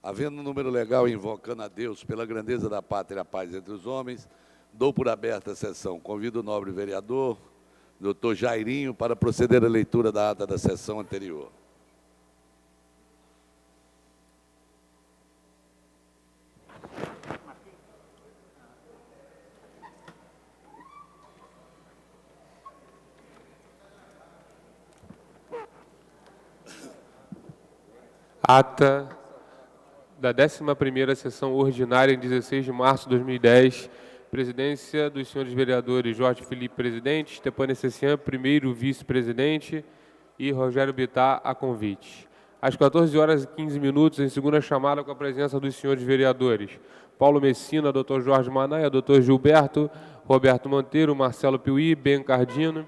Havendo um número legal e invocando a Deus pela grandeza da pátria e a paz entre os homens, dou por aberta a sessão. Convido o nobre vereador, doutor Jairinho, para proceder à leitura da ata da sessão anterior. Ata da 11ª sessão ordinária, em 16 de março de 2010, presidência dos senhores vereadores Jorge Felipe, presidente, Stepane Cessian, primeiro vice-presidente, e Rogério Bittar, a convite. Às 14h15, em segunda chamada, com a presença dos senhores vereadores Paulo Messina, Dr. Jorge Manaia, Dr. Gilberto, Roberto Monteiro, Marcelo Piuí, Ben Cardino,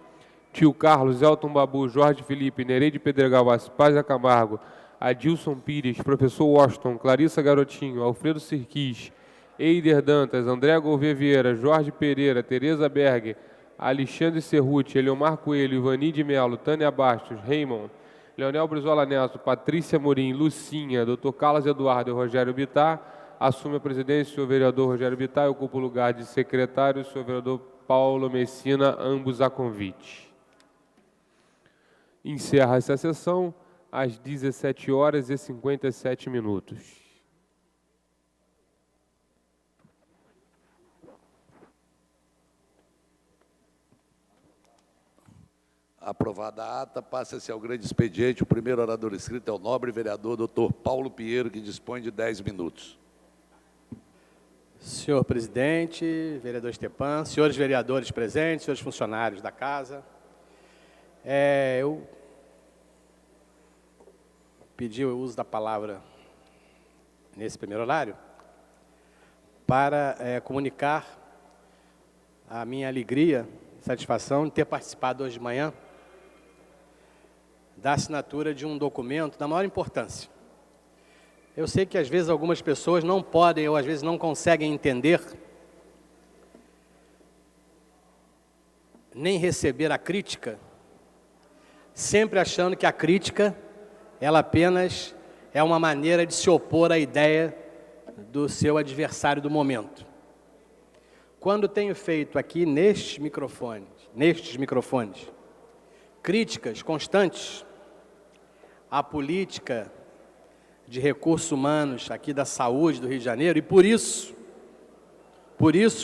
Tio Carlos, Elton Babu, Jorge Felipe, Nereide Pedregal, Aspásia Camargo, Adilson Pires, Professor Washington, Clarissa Garotinho, Alfredo Sirquis, Eider Dantas, André Gouveia Vieira, Jorge Pereira, Tereza Berger, Alexandre Cerruti, Eliomar Coelho, Ivani de Melo, Tânia Bastos, Raymond, Leonel Brizola Neto, Patrícia Morim, Lucinha, Dr. Carlos Eduardo e Rogério Bittar. Assume a presidência o senhor vereador Rogério Bittar e ocupa o lugar de secretário o senhor vereador Paulo Messina, ambos a convite. Encerra essa sessão às 17h57. Aprovada a ata, passa-se ao grande expediente. O primeiro orador inscrito é o nobre vereador doutor Paulo Pinheiro, que dispõe de 10 minutos. Senhor presidente, vereador Stepan, senhores vereadores presentes, senhores funcionários da casa, eu pedi o uso da palavra nesse primeiro horário para comunicar a minha alegria e satisfação de ter participado hoje de manhã da assinatura de um documento da maior importância. Eu sei que às vezes algumas pessoas não podem ou às vezes não conseguem entender nem receber a crítica, sempre achando que a crítica ela apenas é uma maneira de se opor à ideia do seu adversário do momento. Quando tenho feito aqui nestes microfones, críticas constantes à política de recursos humanos aqui da saúde do Rio de Janeiro, e por isso,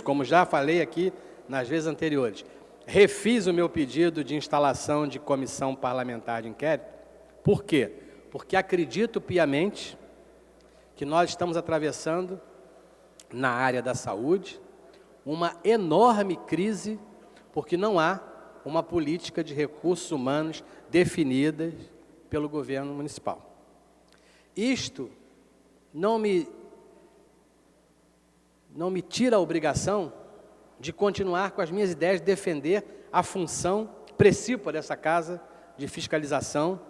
como já falei aqui nas vezes anteriores, refiz o meu pedido de instalação de comissão parlamentar de inquérito. Por quê? Porque acredito piamente que nós estamos atravessando, na área da saúde, uma enorme crise, porque não há uma política de recursos humanos definida pelo governo municipal. Isto não me tira a obrigação de continuar com as minhas ideias de defender a função precípua dessa casa de fiscalização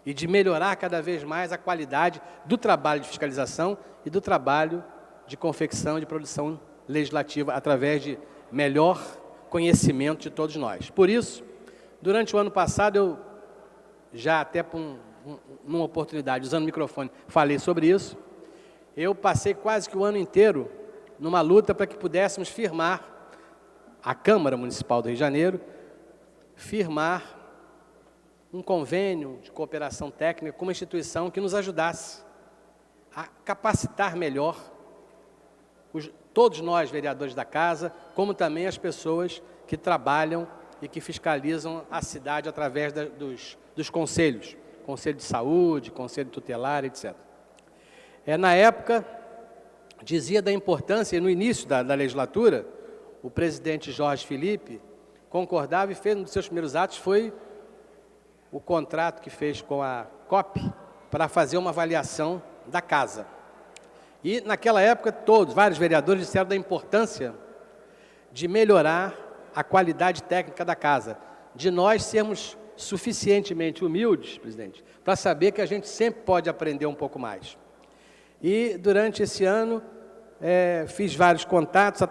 e de melhorar cada vez mais a qualidade do trabalho de fiscalização e do trabalho de confecção e de produção legislativa através de melhor conhecimento de todos nós. Por isso, durante o ano passado, eu já até numa oportunidade, usando o microfone, falei sobre isso. Eu passei quase que o ano inteiro numa luta para que pudéssemos firmar, a Câmara Municipal do Rio de Janeiro, firmar um convênio de cooperação técnica com uma instituição que nos ajudasse a capacitar melhor todos nós, vereadores da casa, como também as pessoas que trabalham e que fiscalizam a cidade através dos conselhos. Conselho de Saúde, Conselho Tutelar, etc. Na época, dizia da importância, e no início da legislatura, o presidente Jorge Felipe concordava e fez, um dos seus primeiros atos foi o contrato que fez com a COP para fazer uma avaliação da casa. E, naquela época, vários vereadores disseram da importância de melhorar a qualidade técnica da casa, de nós sermos suficientemente humildes, presidente, para saber que a gente sempre pode aprender um pouco mais. E, durante esse ano, fiz vários contatos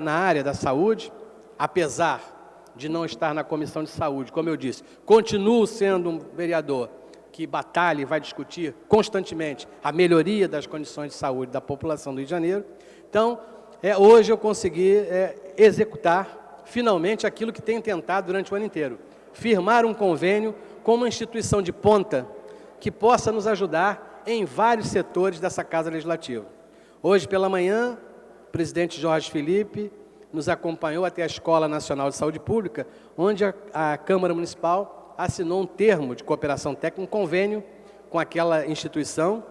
na área da saúde, apesar de não estar na Comissão de Saúde, como eu disse, continuo sendo um vereador que batalha e vai discutir constantemente a melhoria das condições de saúde da população do Rio de Janeiro. Então, hoje eu consegui executar, finalmente, aquilo que tenho tentado durante o ano inteiro. Firmar um convênio com uma instituição de ponta que possa nos ajudar em vários setores dessa Casa Legislativa. Hoje pela manhã, o presidente Jorge Felipe nos acompanhou até a Escola Nacional de Saúde Pública, onde a Câmara Municipal assinou um termo de cooperação técnica, um convênio com aquela instituição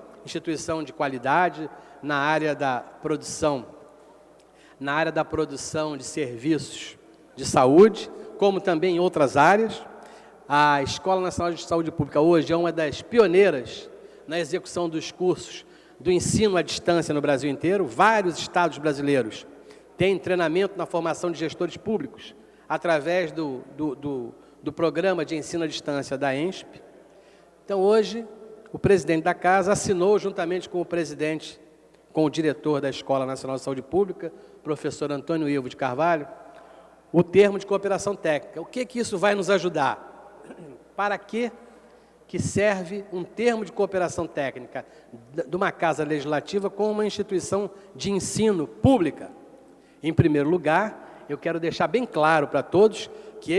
de qualidade na área da produção de serviços de saúde, como também em outras áreas. A Escola Nacional de Saúde Pública hoje é uma das pioneiras na execução dos cursos do ensino à distância no Brasil inteiro. Vários estados brasileiros têm treinamento na formação de gestores públicos através do programa de ensino à distância da ENSP. Então, hoje, o presidente da Casa assinou, juntamente com o diretor da Escola Nacional de Saúde Pública, professor Antônio Ivo de Carvalho, o termo de cooperação técnica. O que isso vai nos ajudar? Para que serve um termo de cooperação técnica de uma Casa Legislativa com uma instituição de ensino pública? Em primeiro lugar, eu quero deixar bem claro para todos que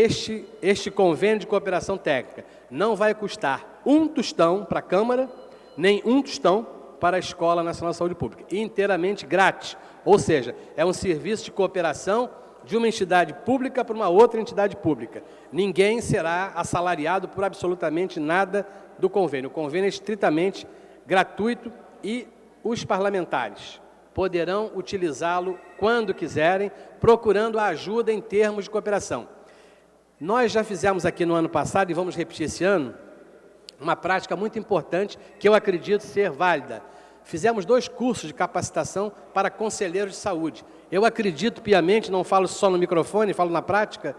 este convênio de cooperação técnica não vai custar um tostão para a Câmara, nem um tostão para a Escola Nacional de Saúde Pública, inteiramente grátis. Ou seja, é um serviço de cooperação de uma entidade pública para uma outra entidade pública. Ninguém será assalariado por absolutamente nada do convênio. O convênio é estritamente gratuito e os parlamentares poderão utilizá-lo quando quiserem, procurando a ajuda em termos de cooperação. Nós já fizemos aqui no ano passado, e vamos repetir esse ano, uma prática muito importante que eu acredito ser válida. Fizemos 2 cursos de capacitação para conselheiros de saúde. Eu acredito piamente, não falo só no microfone, falo na prática,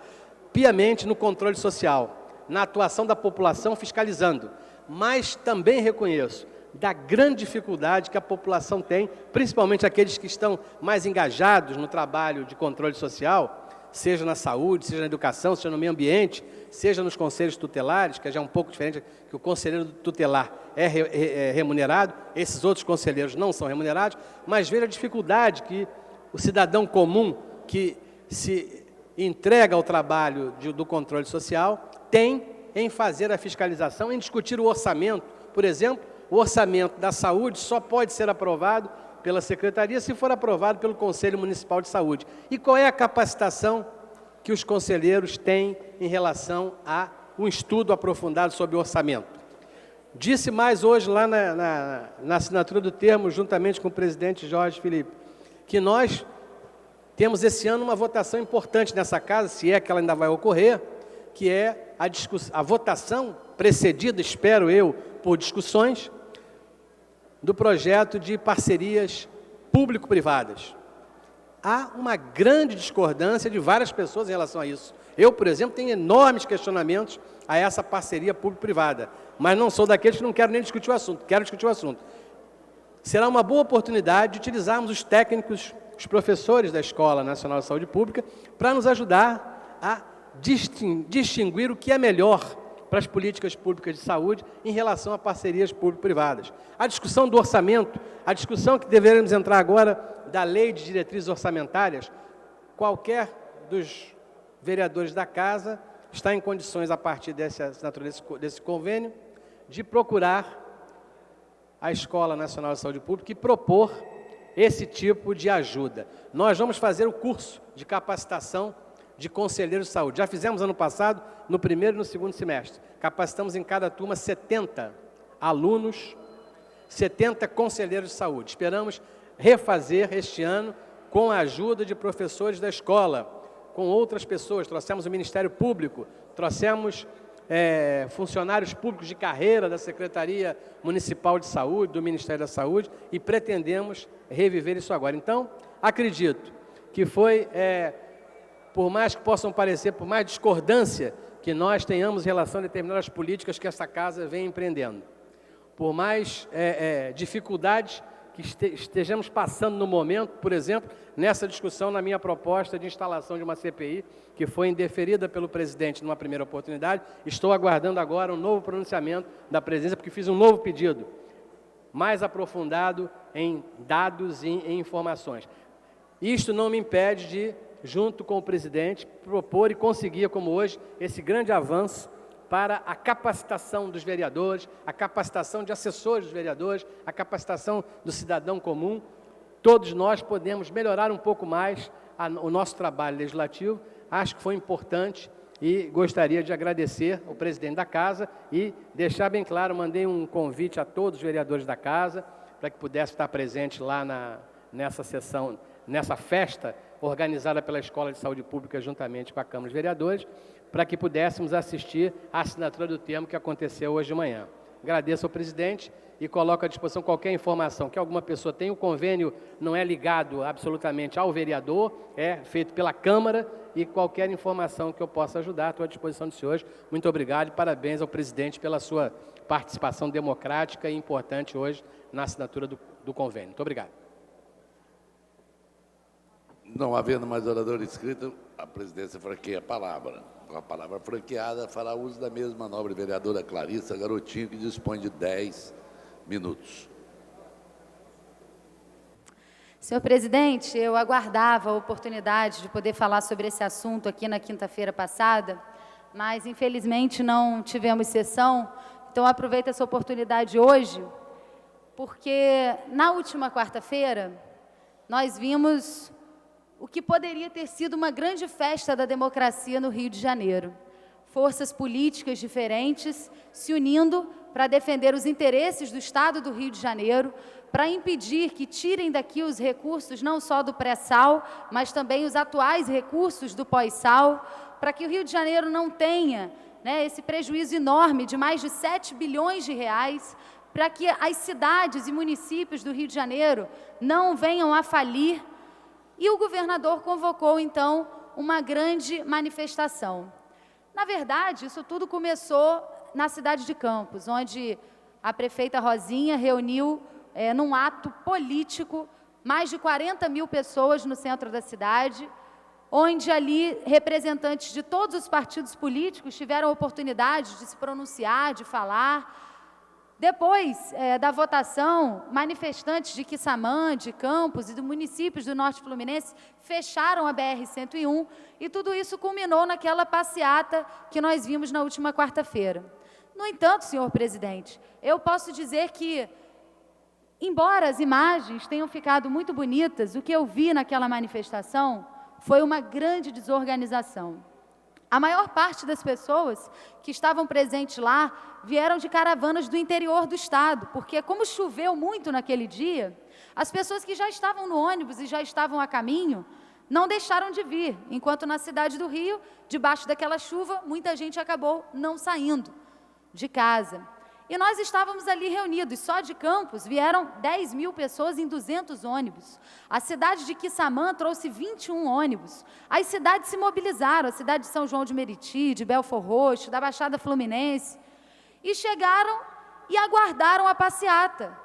piamente no controle social, na atuação da população fiscalizando. Mas também reconheço da grande dificuldade que a população tem, principalmente aqueles que estão mais engajados no trabalho de controle social, seja na saúde, seja na educação, seja no meio ambiente, seja nos conselhos tutelares, que já é um pouco diferente, que o conselheiro tutelar é remunerado, esses outros conselheiros não são remunerados, mas veja a dificuldade que o cidadão comum que se entrega ao trabalho do controle social tem em fazer a fiscalização, em discutir o orçamento. Por exemplo, o orçamento da saúde só pode ser aprovado pela Secretaria se for aprovado pelo Conselho Municipal de Saúde. E qual é a capacitação que os conselheiros têm em relação a um estudo aprofundado sobre o orçamento? Disse mais hoje lá na assinatura do termo, juntamente com o presidente Jorge Felipe, que nós temos esse ano uma votação importante nessa Casa, se é que ela ainda vai ocorrer, que é a votação precedida, espero eu, por discussões, do projeto de parcerias público-privadas. Há uma grande discordância de várias pessoas em relação a isso. Eu, por exemplo, tenho enormes questionamentos a essa parceria público-privada, mas não sou daqueles que não quero nem discutir o assunto, quero discutir o assunto. Será uma boa oportunidade de utilizarmos os técnicos, os professores da Escola Nacional de Saúde Pública, para nos ajudar a distinguir o que é melhor para as políticas públicas de saúde em relação a parcerias público-privadas. A discussão do orçamento, a discussão que deveremos entrar agora da Lei de Diretrizes Orçamentárias, qualquer dos vereadores da Casa está em condições, a partir dessa assinatura desse convênio, de procurar a Escola Nacional de Saúde Pública e propor esse tipo de ajuda. Nós vamos fazer o curso de capacitação de conselheiros de saúde. Já fizemos ano passado, no primeiro e no segundo semestre. Capacitamos em cada turma 70 alunos, 70 conselheiros de saúde. Esperamos refazer este ano com a ajuda de professores da escola, com outras pessoas. Trouxemos o Ministério Público, trouxemos funcionários públicos de carreira da Secretaria Municipal de Saúde, do Ministério da Saúde, e pretendemos reviver isso agora. Então, acredito que foi, por mais que possam parecer, por mais discordância que nós tenhamos em relação a determinadas políticas que essa Casa vem empreendendo, por mais dificuldades que estejamos passando no momento, por exemplo, nessa discussão na minha proposta de instalação de uma CPI, que foi indeferida pelo presidente numa primeira oportunidade. Estou aguardando agora um novo pronunciamento da presidência, porque fiz um novo pedido, mais aprofundado em dados e em informações. Isto não me impede de, junto com o presidente, propor e conseguir, como hoje, esse grande avanço para a capacitação dos vereadores, a capacitação de assessores dos vereadores, a capacitação do cidadão comum. Todos nós podemos melhorar um pouco mais o nosso trabalho legislativo. Acho que foi importante e gostaria de agradecer ao presidente da Casa e deixar bem claro, mandei um convite a todos os vereadores da Casa para que pudesse estar presente lá nessa sessão, nessa festa organizada pela Escola de Saúde Pública juntamente com a Câmara dos Vereadores, para que pudéssemos assistir à assinatura do termo que aconteceu hoje de manhã. Agradeço ao presidente e coloco à disposição qualquer informação que alguma pessoa tenha. O convênio não é ligado absolutamente ao vereador, é feito pela Câmara, e qualquer informação que eu possa ajudar, estou à disposição dos senhores. Muito obrigado e parabéns ao presidente pela sua participação democrática e importante hoje na assinatura do convênio. Muito obrigado. Não havendo mais orador inscrito, a presidência franqueia a palavra. Com a palavra franqueada, fará uso da mesma nobre vereadora Clarissa Garotinho, que dispõe de 10 minutos. Senhor presidente, eu aguardava a oportunidade de poder falar sobre esse assunto aqui na quinta-feira passada, mas infelizmente não tivemos sessão, então aproveito essa oportunidade hoje, porque na última quarta-feira nós vimos o que poderia ter sido uma grande festa da democracia no Rio de Janeiro. Forças políticas diferentes se unindo para defender os interesses do Estado do Rio de Janeiro, para impedir que tirem daqui os recursos não só do pré-sal, mas também os atuais recursos do pós-sal, para que o Rio de Janeiro não tenha, esse prejuízo enorme de mais de 7 bilhões de reais, para que as cidades e municípios do Rio de Janeiro não venham a falir. E o governador convocou, então, uma grande manifestação. Na verdade, isso tudo começou na cidade de Campos, onde a prefeita Rosinha reuniu, num ato político, mais de 40 mil pessoas no centro da cidade, onde ali representantes de todos os partidos políticos tiveram a oportunidade de se pronunciar, de falar. Depois da votação, manifestantes de Quissamã, de Campos e dos municípios do Norte Fluminense fecharam a BR-101 e tudo isso culminou naquela passeata que nós vimos na última quarta-feira. No entanto, senhor presidente, eu posso dizer que, embora as imagens tenham ficado muito bonitas, o que eu vi naquela manifestação foi uma grande desorganização. A maior parte das pessoas que estavam presentes lá vieram de caravanas do interior do estado, porque como choveu muito naquele dia, as pessoas que já estavam no ônibus e já estavam a caminho, não deixaram de vir, enquanto na cidade do Rio, debaixo daquela chuva, muita gente acabou não saindo de casa. E nós estávamos ali reunidos, só de Campos vieram 10 mil pessoas em 200 ônibus. A cidade de Quissamã trouxe 21 ônibus. As cidades se mobilizaram, a cidade de São João de Meriti, de Belfor Roxo, da Baixada Fluminense, e chegaram e aguardaram a passeata.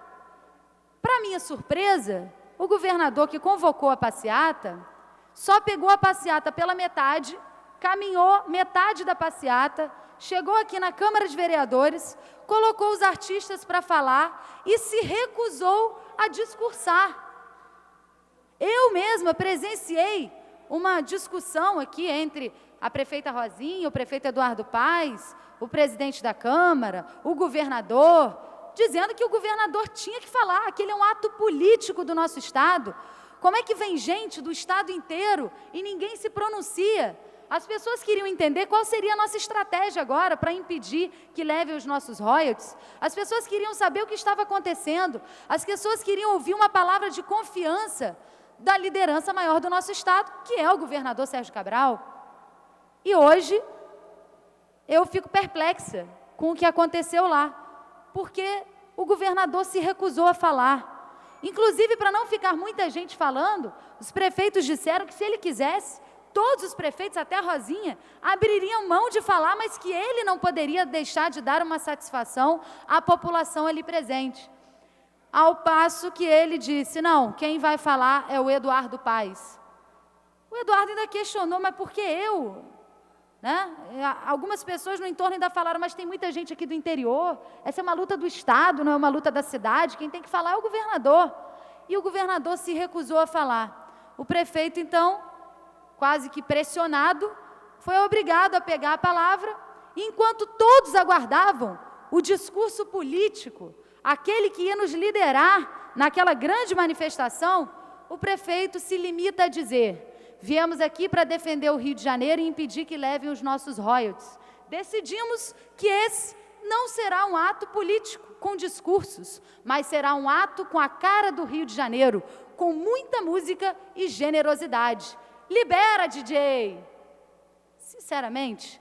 Para minha surpresa, o governador que convocou a passeata, só pegou a passeata pela metade, caminhou metade da passeata, chegou aqui na Câmara de Vereadores, colocou os artistas para falar e se recusou a discursar. Eu mesma presenciei uma discussão aqui entre a prefeita Rosinha, o prefeito Eduardo Paes, o presidente da Câmara, o governador, dizendo que o governador tinha que falar, que ele é um ato político do nosso Estado. Como é que vem gente do Estado inteiro e ninguém se pronuncia? As pessoas queriam entender qual seria a nossa estratégia agora para impedir que leve os nossos royalties. As pessoas queriam saber o que estava acontecendo. As pessoas queriam ouvir uma palavra de confiança da liderança maior do nosso Estado, que é o governador Sérgio Cabral. E hoje, eu fico perplexa com o que aconteceu lá, porque o governador se recusou a falar. Inclusive, para não ficar muita gente falando, os prefeitos disseram que se ele quisesse, todos os prefeitos, até a Rosinha, abririam mão de falar, mas que ele não poderia deixar de dar uma satisfação à população ali presente. Ao passo que ele disse, não, quem vai falar é o Eduardo Paes. O Eduardo ainda questionou, mas por que eu? Né? Algumas pessoas no entorno ainda falaram, mas tem muita gente aqui do interior, essa é uma luta do Estado, não é uma luta da cidade, quem tem que falar é o governador. E o governador se recusou a falar. O prefeito, então, quase que pressionado, foi obrigado a pegar a palavra, e enquanto todos aguardavam o discurso político, aquele que ia nos liderar naquela grande manifestação, o prefeito se limita a dizer, viemos aqui para defender o Rio de Janeiro e impedir que levem os nossos royalties. Decidimos que esse não será um ato político com discursos, mas será um ato com a cara do Rio de Janeiro, com muita música e generosidade. Libera, DJ! Sinceramente,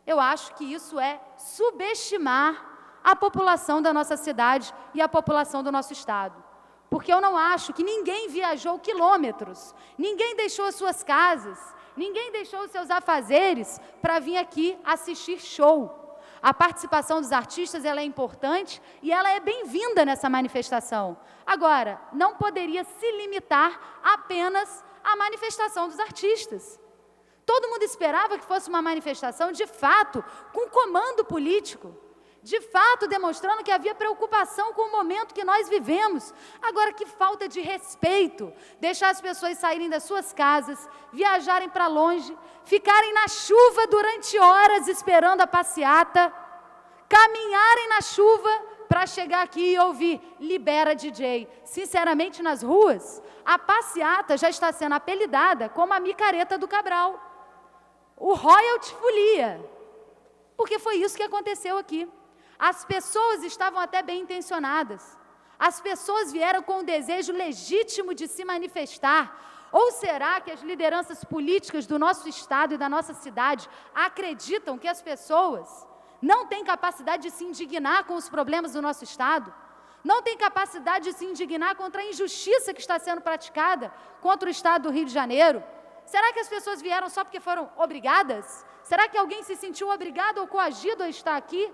eu acho que isso é subestimar a população da nossa cidade e a população do nosso estado. Porque eu não acho que ninguém viajou quilômetros, ninguém deixou as suas casas, ninguém deixou os seus afazeres para vir aqui assistir show. A participação dos artistas ela é importante e ela é bem-vinda nessa manifestação. Agora, não poderia se limitar apenas à manifestação dos artistas. Todo mundo esperava que fosse uma manifestação, de fato, com comando político, de fato demonstrando que havia preocupação com o momento que nós vivemos. Agora, que falta de respeito, deixar as pessoas saírem das suas casas, viajarem para longe, ficarem na chuva durante horas esperando a passeata, caminharem na chuva para chegar aqui e ouvir Libera, DJ. Sinceramente, nas ruas, a passeata já está sendo apelidada como a micareta do Cabral, o royalty folia, porque foi isso que aconteceu aqui. As pessoas estavam até bem intencionadas, as pessoas vieram com o desejo legítimo de se manifestar. Ou será que as lideranças políticas do nosso estado e da nossa cidade acreditam que as pessoas não têm capacidade de se indignar com os problemas do nosso estado? Não têm capacidade de se indignar contra a injustiça que está sendo praticada contra o estado do Rio de Janeiro? Será que as pessoas vieram só porque foram obrigadas? Será que alguém se sentiu obrigado ou coagido a estar aqui?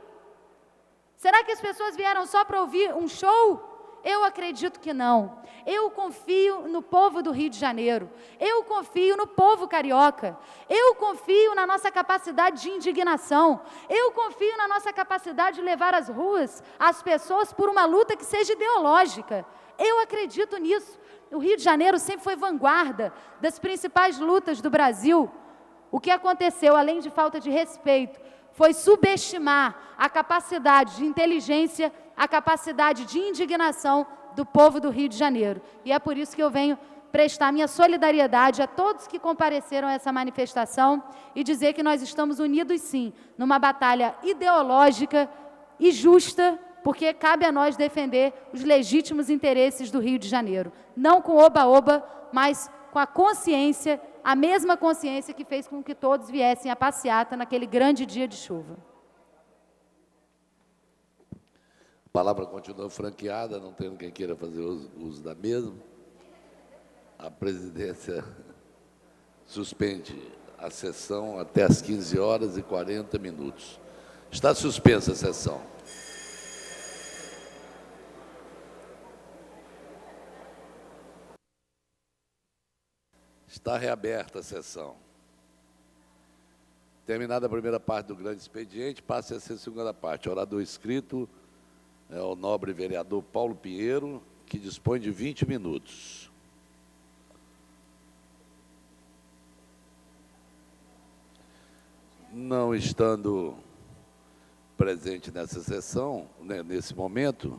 Será que as pessoas vieram só para ouvir um show? Eu acredito que não. Eu confio no povo do Rio de Janeiro. Eu confio no povo carioca. Eu confio na nossa capacidade de indignação. Eu confio na nossa capacidade de levar às ruas as pessoas por uma luta que seja ideológica. Eu acredito nisso. O Rio de Janeiro sempre foi vanguarda das principais lutas do Brasil. O que aconteceu, além de falta de respeito, foi subestimar a capacidade de inteligência, a capacidade de indignação do povo do Rio de Janeiro. E é por isso que eu venho prestar minha solidariedade a todos que compareceram a essa manifestação e dizer que nós estamos unidos, sim, numa batalha ideológica e justa, porque cabe a nós defender os legítimos interesses do Rio de Janeiro. Não com oba-oba, mas com a consciência, a mesma consciência que fez com que todos viessem à passeata naquele grande dia de chuva. A palavra continua franqueada, não tendo quem queira fazer uso da mesma. A presidência suspende a sessão até às 15h40. Está suspensa a sessão. Está reaberta a sessão. Terminada a primeira parte do grande expediente, passe a ser a segunda parte. O orador inscrito é o nobre vereador Paulo Pinheiro, que dispõe de 20 minutos. Não estando presente nessa sessão, né, nesse momento,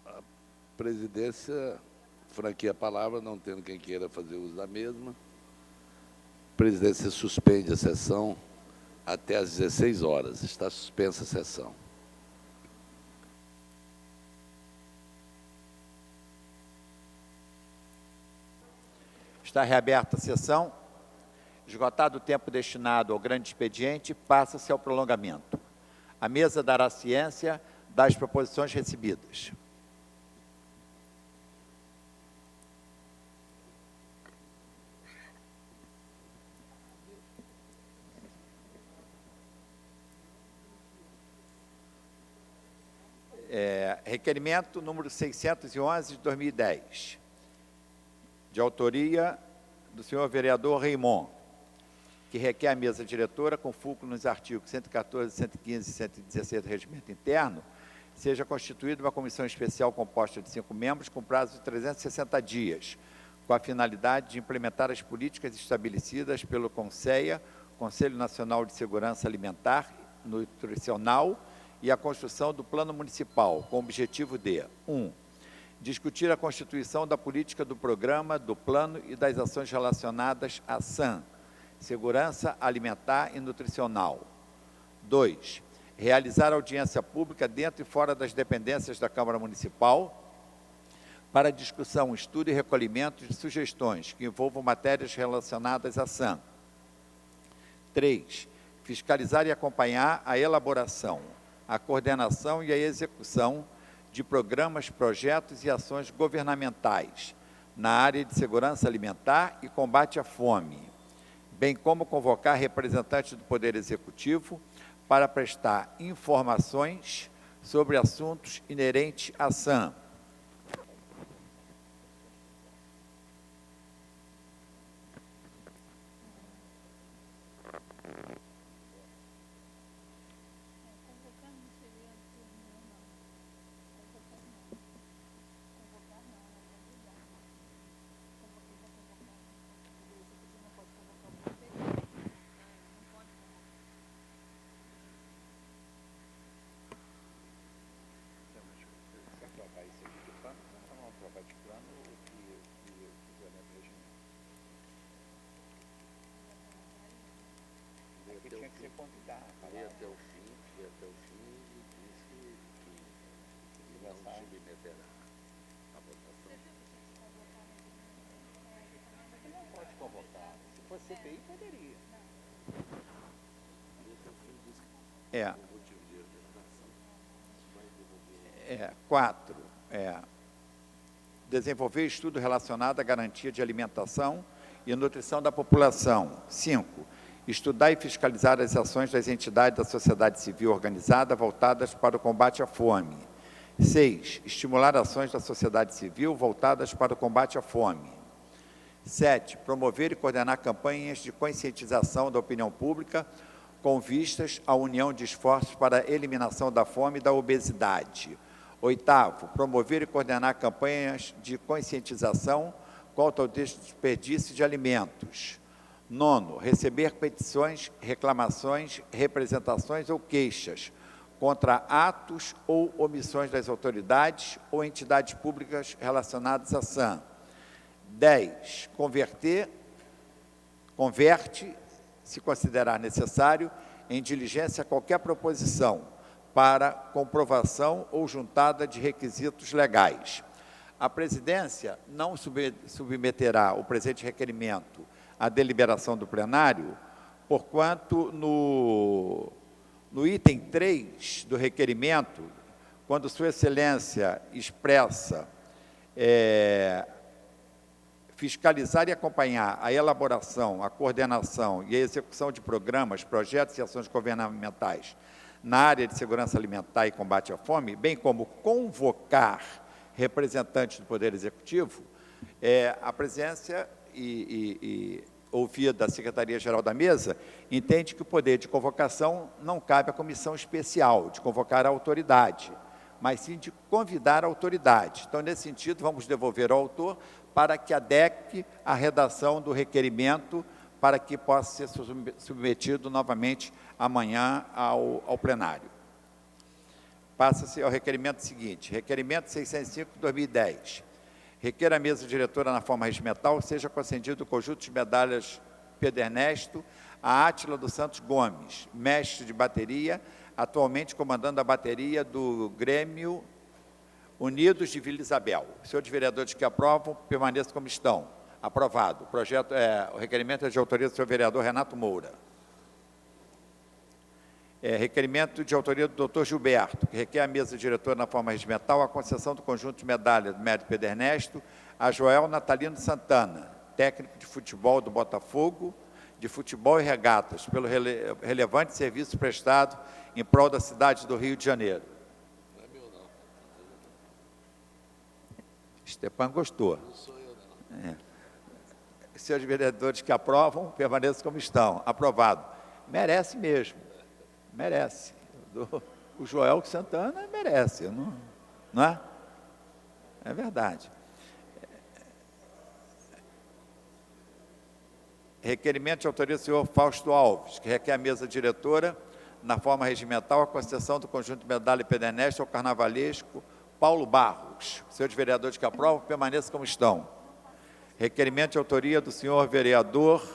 a presidência franqueia a palavra, não tendo quem queira fazer uso da mesma. A presidência suspende a sessão até às 16h. Está suspensa a sessão. Está reaberta a sessão. Esgotado o tempo destinado ao grande expediente, passa-se ao prolongamento. A mesa dará ciência das proposições recebidas. Requerimento número 611 de 2010, de autoria do senhor vereador Raimon, que requer à mesa diretora, com fulcro nos artigos 114, 115 e 116 do Regimento Interno, seja constituída uma comissão especial composta de 5 membros, com prazo de 360 dias, com a finalidade de implementar as políticas estabelecidas pelo CONSEA, Conselho Nacional de Segurança Alimentar e Nutricional, e a construção do Plano Municipal, com o objetivo de 1. Discutir a constituição da política do programa, do plano e das ações relacionadas à SAN, Segurança Alimentar e Nutricional. 2. Realizar audiência pública dentro e fora das dependências da Câmara Municipal para discussão, estudo e recolhimento de sugestões que envolvam matérias relacionadas à SAN. 3. Fiscalizar e acompanhar a elaboração, a coordenação e a execução de programas, projetos e ações governamentais na área de segurança alimentar e combate à fome, bem como convocar representantes do Poder Executivo para prestar informações sobre assuntos inerentes à SAN. Tinha que ser convidado. Ia até o fim e disse que não submeterá a votação. Não pode convocar. Se fosse CPI, poderia. É. 4. Desenvolver estudo relacionado à garantia de alimentação e nutrição da população. 5. Estudar e fiscalizar as ações das entidades da sociedade civil organizada voltadas para o combate à fome. 6. Estimular ações da sociedade civil voltadas para o combate à fome. 7. Promover e coordenar campanhas de conscientização da opinião pública com vistas à união de esforços para a eliminação da fome e da obesidade. 8. Promover e coordenar campanhas de conscientização quanto ao desperdício de alimentos. 9. Receber petições, reclamações, representações ou queixas contra atos ou omissões das autoridades ou entidades públicas relacionadas à SAN. 10. Converte, se considerar necessário, em diligência qualquer proposição para comprovação ou juntada de requisitos legais. A presidência não submeterá o presente requerimento à deliberação do plenário, porquanto no item 3 do requerimento, quando Sua Excelência expressa fiscalizar e acompanhar a elaboração, a coordenação e a execução de programas, projetos e ações governamentais na área de segurança alimentar e combate à fome, bem como convocar representantes do Poder Executivo, a presidência ouvida a Secretaria-Geral da Mesa, entende que o poder de convocação não cabe à comissão especial de convocar a autoridade, mas sim de convidar a autoridade. Então, nesse sentido, vamos devolver ao autor para que adeque a redação do requerimento para que possa ser submetido novamente amanhã ao plenário. Passa-se ao requerimento seguinte. Requerimento 605 de 2010. Requer à mesa diretora, na forma regimental, seja concedido o conjunto de medalhas Pedro Ernesto a Átila dos Santos Gomes, mestre de bateria, atualmente comandando a bateria do Grêmio Unidos de Vila Isabel. Senhores vereadores que aprovam, permaneçam como estão. Aprovado. O requerimento é de autoria do senhor vereador Renato Moura. Requerimento de autoria do doutor Gilberto, que requer à mesa diretora, na forma regimental, a concessão do conjunto de medalhas do mérito Pedro Ernesto a Joel Natalino Santana, técnico de futebol do Botafogo, de futebol e regatas, pelo relevante serviço prestado em prol da cidade do Rio de Janeiro. Não é meu, não. Stepan gostou. Senhores vereadores que aprovam, permaneçam como estão. Aprovado. Merece mesmo. Merece. O Joel Santana merece, não é? É verdade. Requerimento de autoria do senhor Fausto Alves, que requer a mesa diretora, na forma regimental, a concessão do conjunto de medalha pedestre ao carnavalesco Paulo Barros. Senhores vereadores que aprovam, permaneçam como estão. Requerimento de autoria do senhor vereador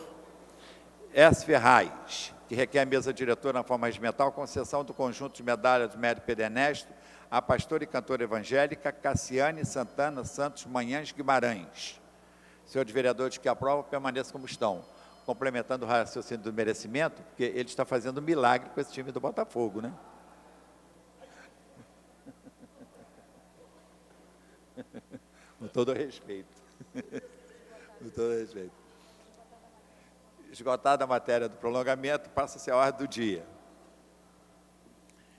S. Ferraz, que requer a mesa diretora na forma regimental, a concessão do conjunto de medalhas do mérito pedestre à pastora e cantora evangélica Cassiane Santana Santos Manhães Guimarães. Senhores vereadores que aprovam, permaneçam como estão. Complementando o raciocínio do merecimento, porque ele está fazendo um milagre com esse time do Botafogo, né? Com todo respeito. Com todo respeito. Esgotada a matéria do prolongamento, passa-se a ordem do dia.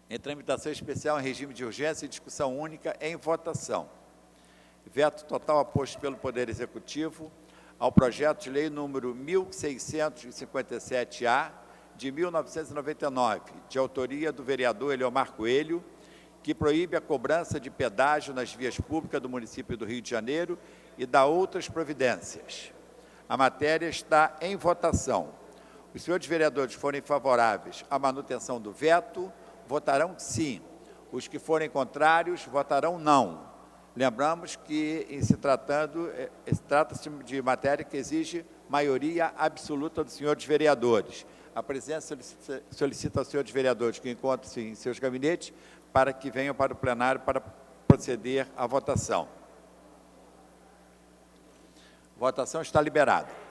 Em tramitação especial em regime de urgência e discussão única em votação. Veto total aposto pelo Poder Executivo ao projeto de lei número 1657-A, de 1999, de autoria do vereador Eliomar Coelho, que proíbe a cobrança de pedágio nas vias públicas do município do Rio de Janeiro e dá outras providências. A matéria está em votação. Os senhores vereadores que forem favoráveis à manutenção do veto, votarão sim. Os que forem contrários, votarão não. Lembramos que, trata-se de matéria que exige maioria absoluta dos senhores vereadores. A presidência solicita aos senhores vereadores que encontrem-se em seus gabinetes para que venham para o plenário para proceder à votação. Votação está liberada.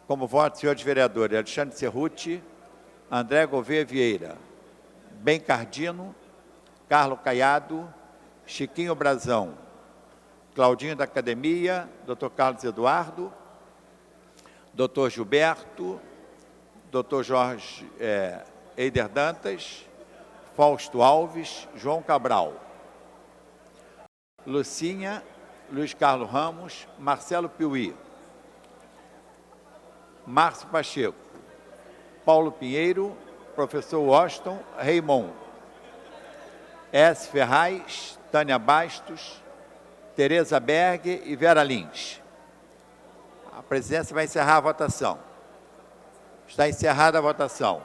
Como voto, senhores vereadores, Alexandre Cerruti, André Gouveia Vieira, Ben Cardino, Carlos Caiado, Chiquinho Brazão, Claudinho da Academia, Dr. Carlos Eduardo, Dr. Gilberto, Dr. Jorge Eider Dantas, Fausto Alves, João Cabral, Lucinha, Luiz Carlos Ramos, Marcelo Piuí, Márcio Pacheco, Paulo Pinheiro, professor Washington Raymond, S. Ferraz, Tânia Bastos, Tereza Berg e Vera Lins. A presidência vai encerrar a votação. Está encerrada a votação.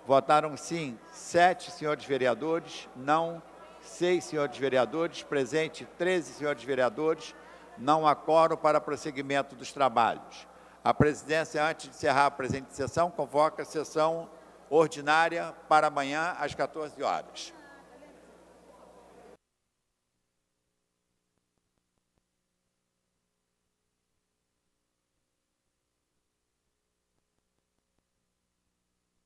Votaram sim 7 senhores vereadores, não 6 senhores vereadores, presente 13 senhores vereadores, não há quórum para prosseguimento dos trabalhos. A presidência, antes de encerrar a presente sessão, convoca a sessão ordinária para amanhã às 14 horas.